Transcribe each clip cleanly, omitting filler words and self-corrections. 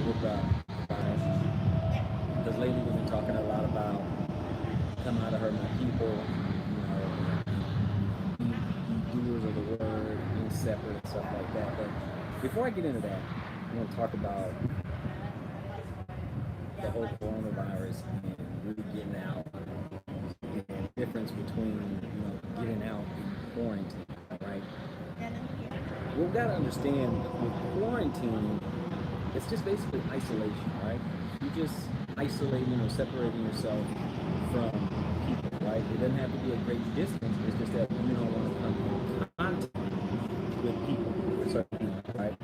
book about because lately we've been talking a lot about come out of her, my people, be doers of the word, being separate and stuff like that. But before I get into that, I want to talk about the whole coronavirus and really getting out and the difference between getting out and quarantine, right? What we've got to understand with quarantine, it's just basically isolation, right? You just isolating or separating yourself from people, right? It doesn't have to be a great distance. It's just that you don't want to come in contact with people, with certain people, right?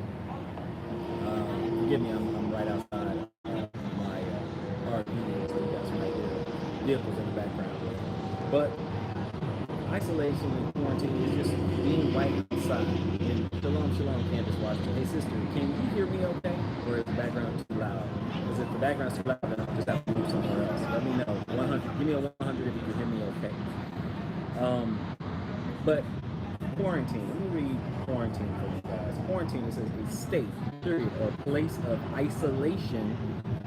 Forgive me, I'm right outside my RV, so you guys might hear vehicles in the background. But isolation and quarantine is just being right outside. And Shalom Campus Washington. Hey sister, can you hear me okay? Or is the background too loud? Because if the background's too loud, then I'll just have to move somewhere else. Let me know. 100. Give me a 100 if you can hear me okay. But quarantine. Let me read quarantine for you guys. Quarantine is a state, period, or place of isolation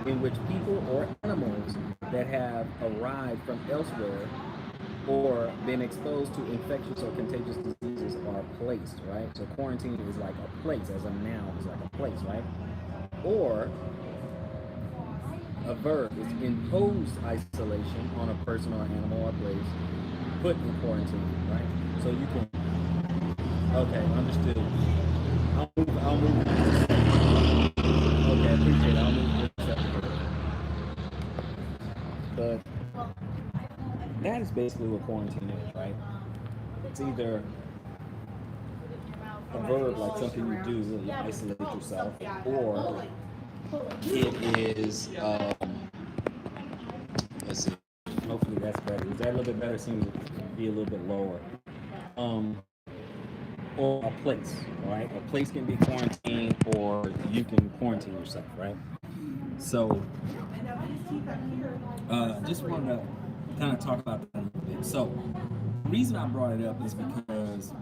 in which people or animals that have arrived from elsewhere or been exposed to infectious or contagious diseases are placed, right? So quarantine is like a place, as a noun is like a place, right? Or a verb is impose isolation on a person or animal or place, put in quarantine, right? So you can, okay, understood. I'll move. Okay, I appreciate it. I'll move this up. But that is basically what quarantine is, right? It's either a verb, like something you do, you isolate yourself, or it is, let's see, hopefully that's better. Is that a little bit better? Seems to be a little bit lower. Um, or a place, right? A place can be quarantined, or you can quarantine yourself, right? So, just wanted to kind of talk about that a little bit. So, the reason I brought it up is because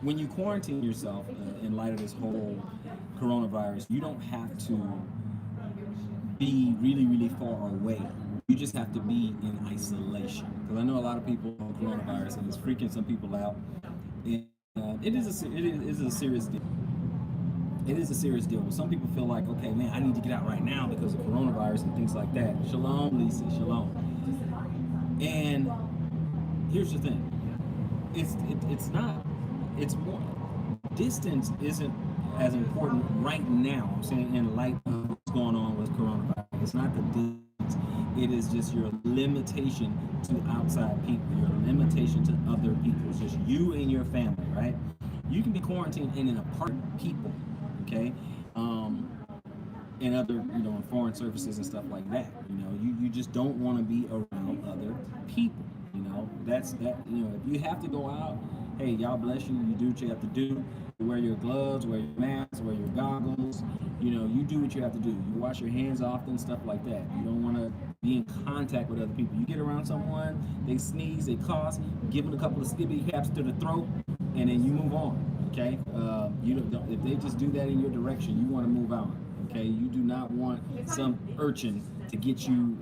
when you quarantine yourself in light of this whole coronavirus, you don't have to be really, really far away. You just have to be in isolation. Because I know a lot of people on coronavirus and it's freaking some people out. And it is a serious deal. It is a serious deal. But some people feel like, okay, man, I need to get out right now because of coronavirus and things like that. Shalom, Lisa, shalom. And here's the thing. It's not. It's more. Distance isn't as important right now. I'm saying in light of what's going on with coronavirus. It's not the distance. It is just your limitation to outside people. Your limitation to other people. It's just you and your family, right? You can be quarantined in an apartment with people, okay? And other, in foreign services and stuff like that. You just don't want to be around other people. That's that. If you have to go out, hey, y'all bless you. You do what you have to do. You wear your gloves, wear your masks, wear your goggles. You do what you have to do. You wash your hands often, stuff like that. You don't want to be in contact with other people. You get around someone, they sneeze, they cough, give them a couple of skibbity caps to the throat, and then you move on. Okay? If they just do that in your direction, you want to move on. Okay? You do not want some urchin to get you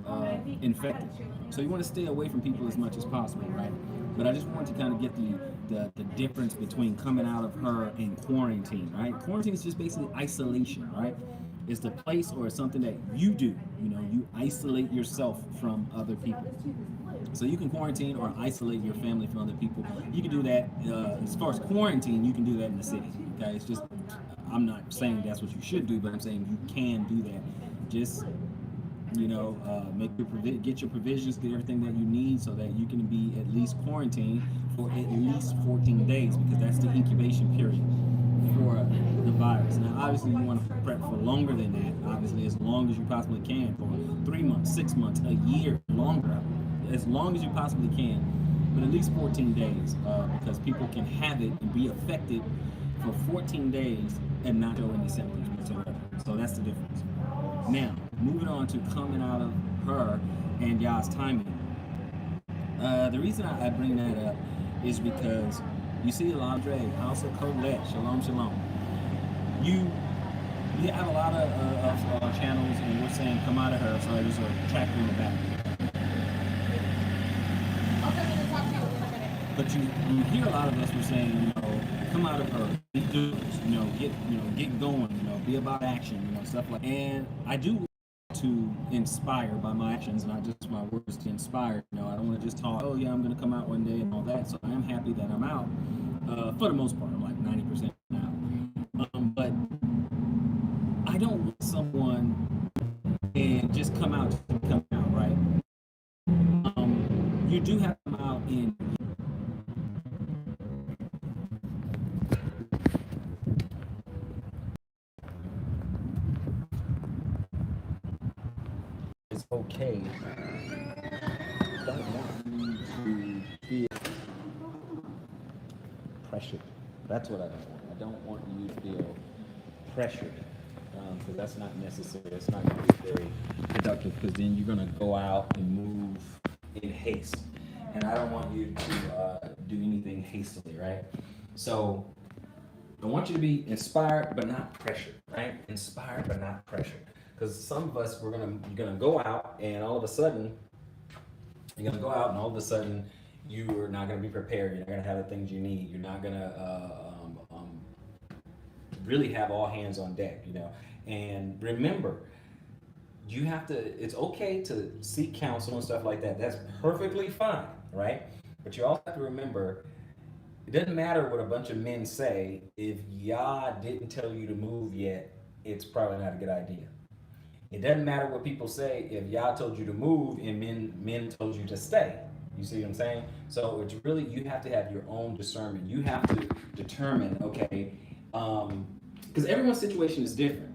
infected. So you want to stay away from people as much as possible, right? But I just wanted to kind of get the difference between coming out of her and quarantine, right? Quarantine is just basically isolation, right? It's the place or something that you do. You isolate yourself from other people. So you can quarantine or isolate your family from other people. You can do that. As far as quarantine, you can do that in the city. Okay, it's just I'm not saying that's what you should do, but I'm saying you can do that. Just get your provisions, get everything that you need so that you can be at least quarantined for at least 14 days because that's the incubation period for the virus. Now, obviously, you want to prep for longer than that. Obviously, as long as you possibly can, for 3 months, 6 months, a year, longer, as long as you possibly can, but at least 14 days because people can have it and be affected for 14 days and not show any symptoms whatsoever. So that's the difference. Now, moving on to coming out of her and y'all's timing. The reason I bring that up is because you see Landre, House of Colette, shalom, shalom. We have a lot of channels, and we're saying come out of her. Sorry, there's a tractor in the back. But you hear a lot of us were saying, come out of her, be doers, get going, be about action, stuff like. And I do want to inspire by my actions, not just my words. To inspire, I don't want to just talk. Oh yeah, I'm going to come out one day and all that. So I am happy that I'm out. For the most part, I'm like 90% out. But I don't want someone and just come out, right? You do have to come out and it's okay. I don't want you to feel pressured. That's what I don't want. I don't want you to feel pressured, because that's not necessary. It's not going to be very productive, because then you're going to go out and move in haste. And I don't want you to do anything hastily, right? So I want you to be inspired but not pressured, right? Inspired but not pressured. Because some of us, you're gonna go out, and all of a sudden, you're not gonna be prepared. You're not gonna have the things you need. You're not gonna really have all hands on deck, And remember, you have to. It's okay to seek counsel and stuff like that. That's perfectly fine, right? But you also have to remember, it doesn't matter what a bunch of men say. If Yah didn't tell you to move yet, it's probably not a good idea. It doesn't matter what people say if Yah told you to move and men told you to stay. You see what I'm saying? So it's really, you have to have your own discernment. You have to determine, okay, because everyone's situation is different.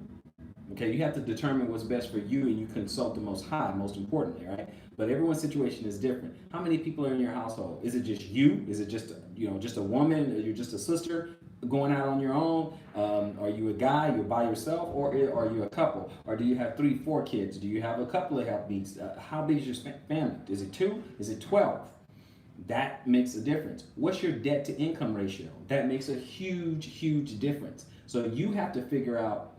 Okay, you have to determine what's best for you, and you consult the Most High, most importantly, right? But everyone's situation is different. How many people are in your household? Is it just you? Is it just just a woman? Are you just a sister going out on your own? Are you a guy? You're by yourself, or are you a couple? Or do you have 3, 4 kids? Do you have a couple of helpmeets? How big is your family? Is it 2? Is it 12? That makes a difference. What's your debt to income ratio? That makes a huge, huge difference. So you have to figure out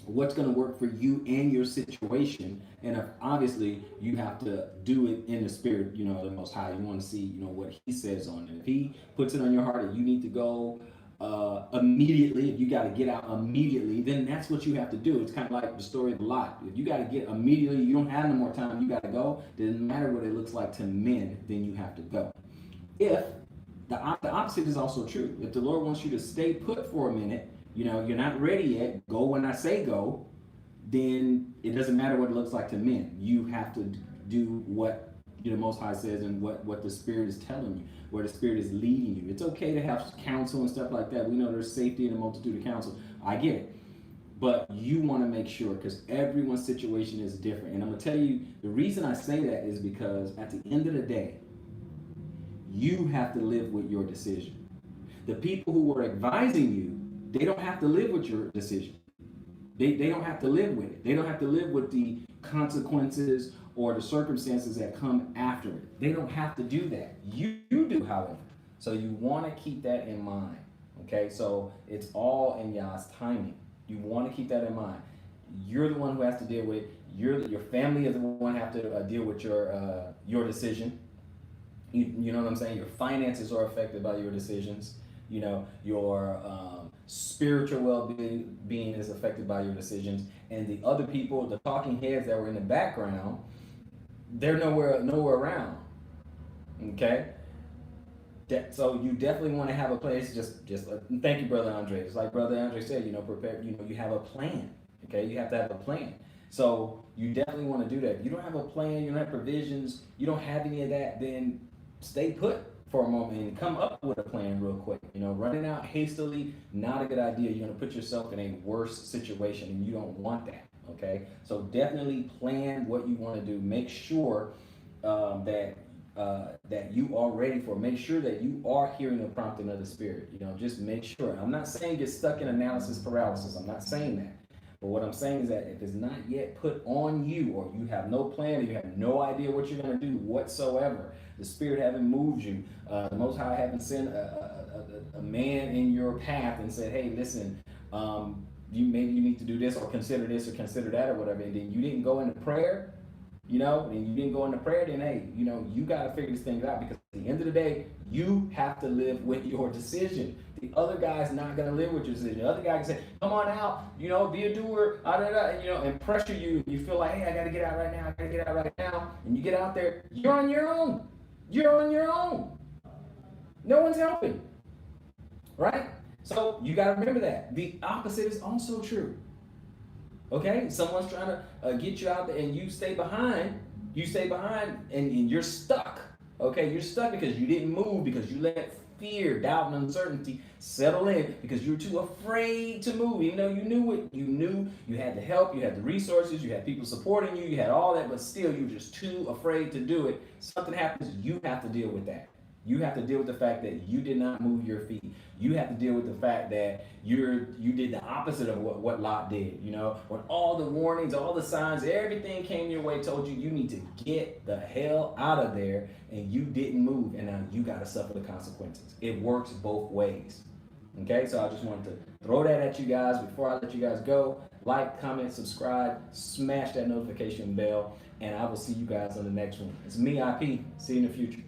what's going to work for you and your situation, and obviously you have to do it in the spirit, the Most High. You want to see, what He says on it. If He puts it on your heart that you need to go immediately, if you got to get out immediately, then that's what you have to do. It's kind of like the story of Lot. If you got to get immediately, you don't have no more time, you got to go. Doesn't matter what it looks like to men, then you have to go. If the opposite is also true. If the Lord wants you to stay put for a minute, you're not ready yet, go when I say go, then it doesn't matter what it looks like to men. You have to do what the Most High says and what the Spirit is telling you, where the Spirit is leading you. It's okay to have counsel and stuff like that. We know there's safety in a multitude of counsel. I get it. But you want to make sure, because everyone's situation is different. And I'm going to tell you, the reason I say that is because at the end of the day, you have to live with your decision. The people who are advising you, they don't have to live with your decision. They don't have to live with it. They don't have to live with the consequences or the circumstances that come after it. They don't have to do that. You do, however. So you want to keep that in mind. Okay, so it's all in Yah's timing. You want to keep that in mind. You're the one who has to deal with it. Your family is the one who have to deal with your decision. You know what I'm saying? Your finances are affected by your decisions. Your spiritual well-being is affected by your decisions, and the other people, the talking heads that were in the background, they're nowhere around. Okay, so you definitely want to have a place. Just thank you, Brother Andre. It's like Brother Andre said, prepare. You have a plan. Okay, you have to have a plan. So you definitely want to do that. If you don't have a plan, you don't have provisions, you don't have any of that, then stay put for a moment and come up with a plan real quick. Running out hastily, not a good idea. You're going to put yourself in a worse situation, and you don't want that. Okay, so definitely plan what you want to do. Make sure that you are ready for it. Make sure that you are hearing the prompting of the Spirit. Just make sure. I'm not saying get stuck in analysis paralysis. I'm not saying that. But what I'm saying is that if it's not yet put on you, or you have no plan, or you have no idea what you're going to do whatsoever, the Spirit haven't moved you, the Most High haven't sent a man in your path and said, hey, listen, maybe you need to do this or consider that or whatever, and then you didn't go into prayer, and you didn't go into prayer, then hey, you got to figure this thing out, because at the end of the day, you have to live with your decision. The other guy's not going to live with your decision. The other guy can say, come on out, be a doer, and pressure you. You feel like, hey, I got to get out right now. And you get out there, you're on your own. No one's helping, right? So you got to remember that. The opposite is also true. Okay, someone's trying to get you out there, and you stay behind, and you're stuck. Okay, you're stuck because you didn't move, because you let fear, doubt, and uncertainty settle in, because you're too afraid to move. Even though you knew you had the help, you had the resources, you had people supporting you, you had all that, but still you're just too afraid to do it. Something happens, you have to deal with that. You have to deal with the fact that you did not move your feet. You have to deal with the fact that you did the opposite of what Lot did. When all the warnings, all the signs, everything came your way, told you need to get the hell out of there, and you didn't move, and now you got to suffer the consequences. It works both ways. Okay, so I just wanted to throw that at you guys before I let you guys go. Like, comment, subscribe, smash that notification bell, and I will see you guys on the next one. It's me, IP. See you in the future.